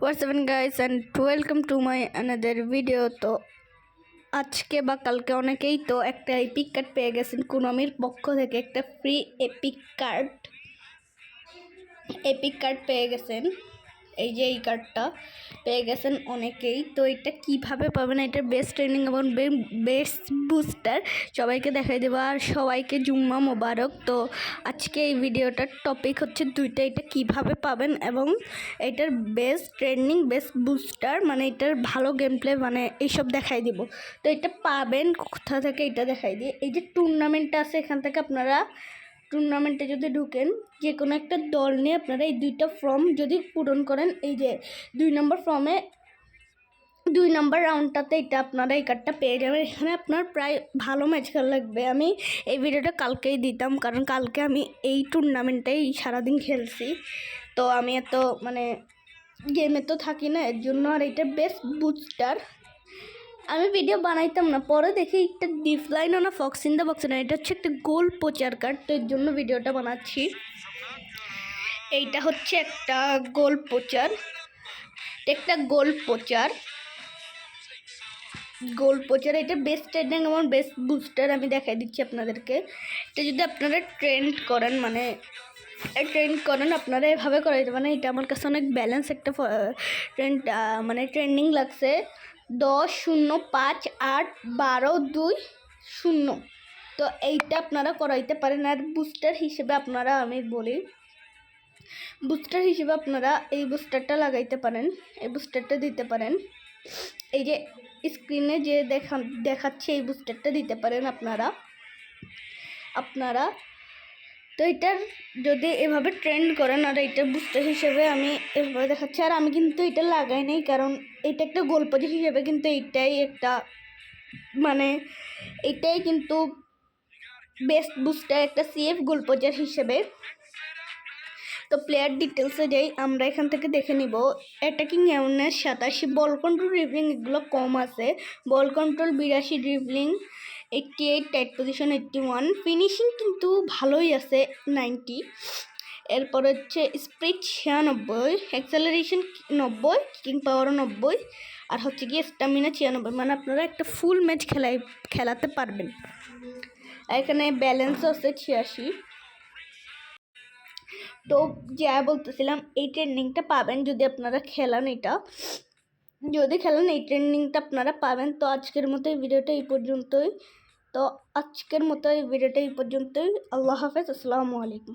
What's up guys and welcome to my another video। তো আজকে বা কালকে অনেকেই তো একটা এপিক কার্ড পেয়ে গেছেন কুনামির পক্ষ থেকে, একটা ফ্রি এপিক কার্ড পেয়ে গেছেন। এই যে এই কার্ডটা পেয়ে গেছেন অনেকেই। তো এটা কিভাবে পাবেন, এটার বেস্ট ট্রেনিং এবং বেস্ট বুস্টার সবাইকে দেখাই দেবো, আর সবাইকে জুম্মা মোবারক। তো আজকে এই ভিডিওটার টপিক হচ্ছে দুইটা, এটা কিভাবে পাবেন এবং এটার বেস্ট ট্রেনিং বেস্ট বুস্টার, মানে এটার ভালো গেম প্লে, মানে এইসব দেখাই দিব। তো এটা পাবেন কোথা থেকে এটা দেখাই দিই। এই যে টুর্নামেন্ট আছে, এখান থেকে আপনারা টুর্নামেন্টে যদি ঢুকেন, যে কোনো একটা দল নিয়ে আপনারা এই দুইটা ফর্ম যদি পূরণ করেন, এই যে 2 নম্বর ফর্মে 2 নম্বর রাউন্ডটাতে এটা আপনারা এই কার্ডটা পেয়ে যাবেন। এখানে আপনার প্রায় ভালো ম্যাচ খেলা লাগবে। আমি এই ভিডিওটা কালকেই দিতাম, কারণ কালকে আমি এই টুর্নামেন্টেই সারাদিন খেলছি। তো আমি এত মানে গেমে তো থাকি না, এর জন্য। আর এটা বেস্ট বুস্টার আমি ভিডিও বানাইতাম না, পরে দেখি একটা ডিফলাইন না ফক্স ইন দ্য বক্স না, এটা হচ্ছে একটা গোল পোচার কার্ড। তো এর জন্য ভিডিওটা বানাচ্ছি। এইটা হচ্ছে একটা গোল পোচার, এটা বেস্ট ট্রেন্ডিং এবং বেস্ট বুস্টার আমি দেখাই দিচ্ছি আপনাদেরকে। এটা যদি আপনারা ট্রেন্ড করেন, আপনারা এভাবে করাইতে পারেন। এটা আমার কাছে অনেক ব্যালেন্স একটা মানে ট্রেন্ডিং লাগছে। 10 0 5 8 12 2 0। তো এইটা আপনারা করাইতে পারেন। আর বুস্টার হিসেবে আপনারা, আমি বলি, বুস্টার হিসেবে আপনারা এই বুস্টারটা লাগাইতে পারেন, এই বুস্টারটা দিতে পারেন। এই যে স্ক্রিনে যে দেখাচ্ছে এই বুস্টারটা দিতে পারেন আপনারা। তো এটার যদি এভাবে ট্রেন্ড করেন, আর এটা বুস্টার হিসেবে আমি এভাবে দেখাচ্ছি। আর আমি কিন্তু এটা লাগাই নাই, কারণ এটা একটা গল্প হিসেবে কিন্তু এইটাই একটা, মানে এটাই কিন্তু বেস্ট বুস্টার একটা সিএফ গোলপোজার হিসেবে। তো প্লেয়ার ডিটেলসে যাই, আমরা এখান থেকে দেখে নিব। Attacking awareness 87, ball control dribbling এগুলো কম আছে। Ball control 82, dribbling 88, tight position 81, finishing কিন্তু ভালোই আছে 90। এরপর হচ্ছে স্পিড 96, অ্যাক্সেলারেশন 90, কিকিং পাওয়ারও 90, আর হচ্ছে গিয়ে স্ট্যামিনা 96, মানে আপনারা একটা ফুল ম্যাচ খেলাতে পারবেন। এখানে ব্যালেন্সও আছে 86। তো যা বলতেছিলাম, এই ট্রেন্ডিংটা পাবেন যদি আপনারা খেলান, এই ট্রেন্ডিংটা আপনারা পাবেন। তো আজকের মতো এই ভিডিওটা এই পর্যন্তই। আল্লাহ হাফেজ, আসসালামু আলাইকুম।